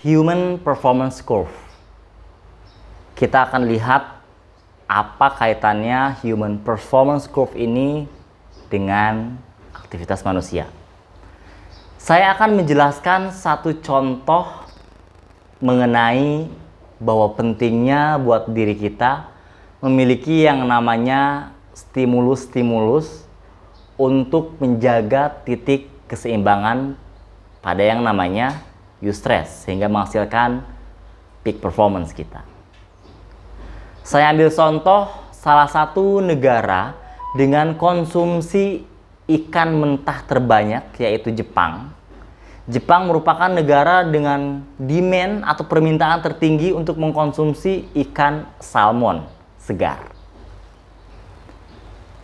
Human Performance Curve. Kita akan lihat apa kaitannya Human Performance Curve ini dengan aktivitas manusia. Saya akan menjelaskan satu contoh mengenai bahwa pentingnya buat diri kita memiliki yang namanya stimulus-stimulus untuk menjaga titik keseimbangan pada yang namanya eustress sehingga menghasilkan peak performance kita. Saya ambil contoh salah satu negara dengan konsumsi ikan mentah terbanyak, yaitu Jepang. Jepang merupakan negara dengan demand atau permintaan tertinggi untuk mengkonsumsi ikan salmon segar.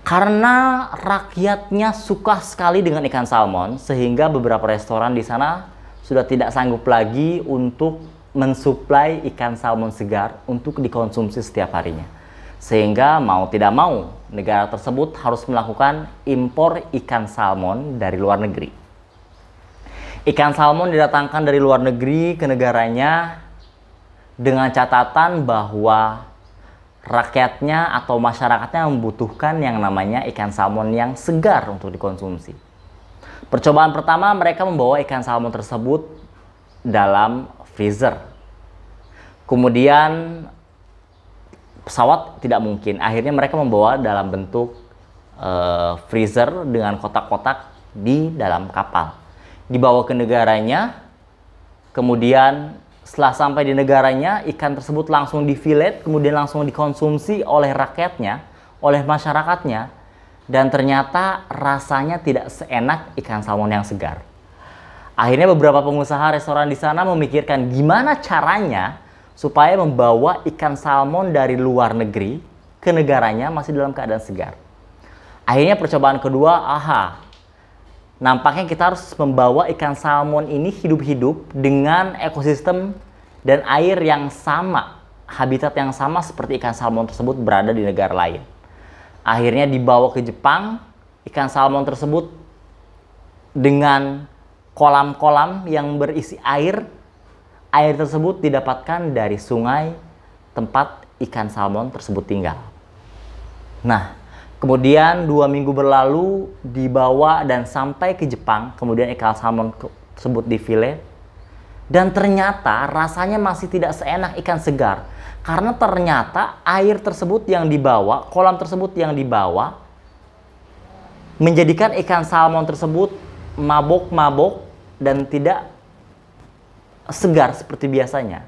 Karena rakyatnya suka sekali dengan ikan salmon, sehingga beberapa restoran di sana sudah tidak sanggup lagi untuk mensuplai ikan salmon segar untuk dikonsumsi setiap harinya. Sehingga mau tidak mau, negara tersebut harus melakukan impor ikan salmon dari luar negeri. Ikan salmon didatangkan dari luar negeri ke negaranya dengan catatan bahwa rakyatnya atau masyarakatnya membutuhkan yang namanya ikan salmon yang segar untuk dikonsumsi. Percobaan pertama, mereka membawa ikan salmon tersebut dalam freezer. Kemudian pesawat tidak mungkin. Akhirnya mereka membawa dalam bentuk freezer dengan kotak-kotak di dalam kapal. Dibawa ke negaranya. Kemudian setelah sampai di negaranya, ikan tersebut langsung difilet, kemudian langsung dikonsumsi oleh rakyatnya, oleh masyarakatnya. Dan ternyata rasanya tidak seenak ikan salmon yang segar. Akhirnya beberapa pengusaha restoran di sana memikirkan gimana caranya supaya membawa ikan salmon dari luar negeri ke negaranya masih dalam keadaan segar. Akhirnya percobaan kedua, nampaknya kita harus membawa ikan salmon ini hidup-hidup dengan ekosistem dan air yang sama, habitat yang sama seperti ikan salmon tersebut berada di negara lain. Akhirnya dibawa ke Jepang, ikan salmon tersebut dengan kolam-kolam yang berisi air. Air tersebut didapatkan dari sungai tempat ikan salmon tersebut tinggal. Nah, kemudian 2 minggu berlalu dibawa dan sampai ke Jepang, kemudian ikan salmon tersebut difilet. Dan ternyata rasanya masih tidak seenak ikan segar. Karena ternyata air tersebut yang dibawa, kolam tersebut yang dibawa, menjadikan ikan salmon tersebut mabok-mabok dan tidak segar seperti biasanya.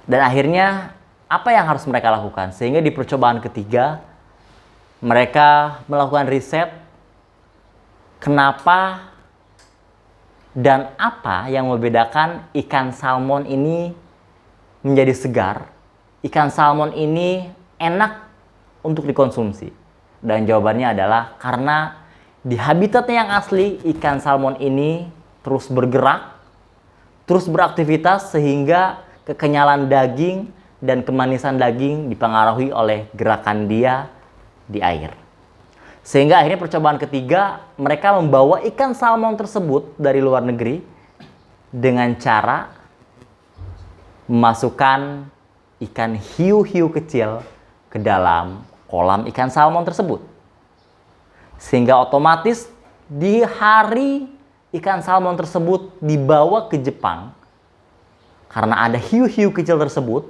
Dan akhirnya apa yang harus mereka lakukan? Sehingga di percobaan ketiga, mereka melakukan riset kenapa dan apa yang membedakan ikan salmon ini menjadi segar, ikan salmon ini enak untuk dikonsumsi. Dan jawabannya adalah karena di habitatnya yang asli, ikan salmon ini terus bergerak, terus beraktivitas sehingga kekenyalan daging dan kemanisan daging dipengaruhi oleh gerakan dia di air. Sehingga akhirnya percobaan ketiga, mereka membawa ikan salmon tersebut dari luar negeri dengan cara memasukkan ikan hiu-hiu kecil ke dalam kolam ikan salmon tersebut. Sehingga otomatis di hari ikan salmon tersebut dibawa ke Jepang, karena ada hiu-hiu kecil tersebut,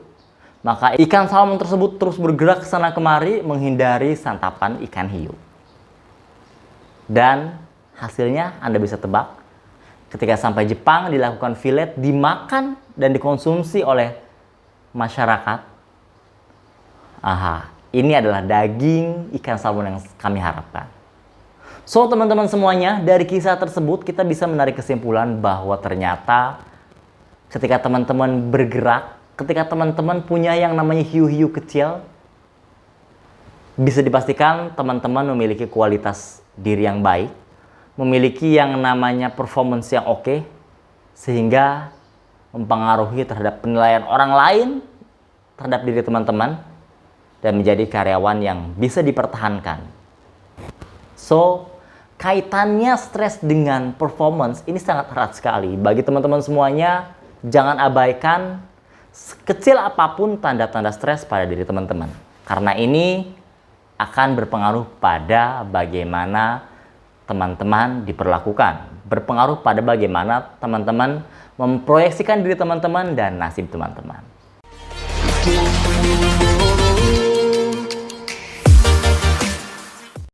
maka ikan salmon tersebut terus bergerak ke sana kemari menghindari santapan ikan hiu. Dan hasilnya Anda bisa tebak, ketika sampai Jepang dilakukan filet, dimakan dan dikonsumsi oleh masyarakat. Ini adalah daging ikan salmon yang kami harapkan. So, teman-teman semuanya, dari kisah tersebut kita bisa menarik kesimpulan bahwa ternyata ketika teman-teman bergerak, ketika teman-teman punya yang namanya hiu-hiu kecil, bisa dipastikan teman-teman memiliki kualitas diri yang baik, memiliki yang namanya performance yang oke, sehingga mempengaruhi terhadap penilaian orang lain terhadap diri teman-teman, dan menjadi karyawan yang bisa dipertahankan. So, kaitannya stres dengan performance ini sangat erat sekali. Bagi teman-teman semuanya, jangan abaikan sekecil apapun tanda-tanda stres pada diri teman-teman. Karena ini akan berpengaruh pada bagaimana teman-teman diperlakukan. Berpengaruh pada bagaimana teman-teman memproyeksikan diri teman-teman dan nasib teman-teman.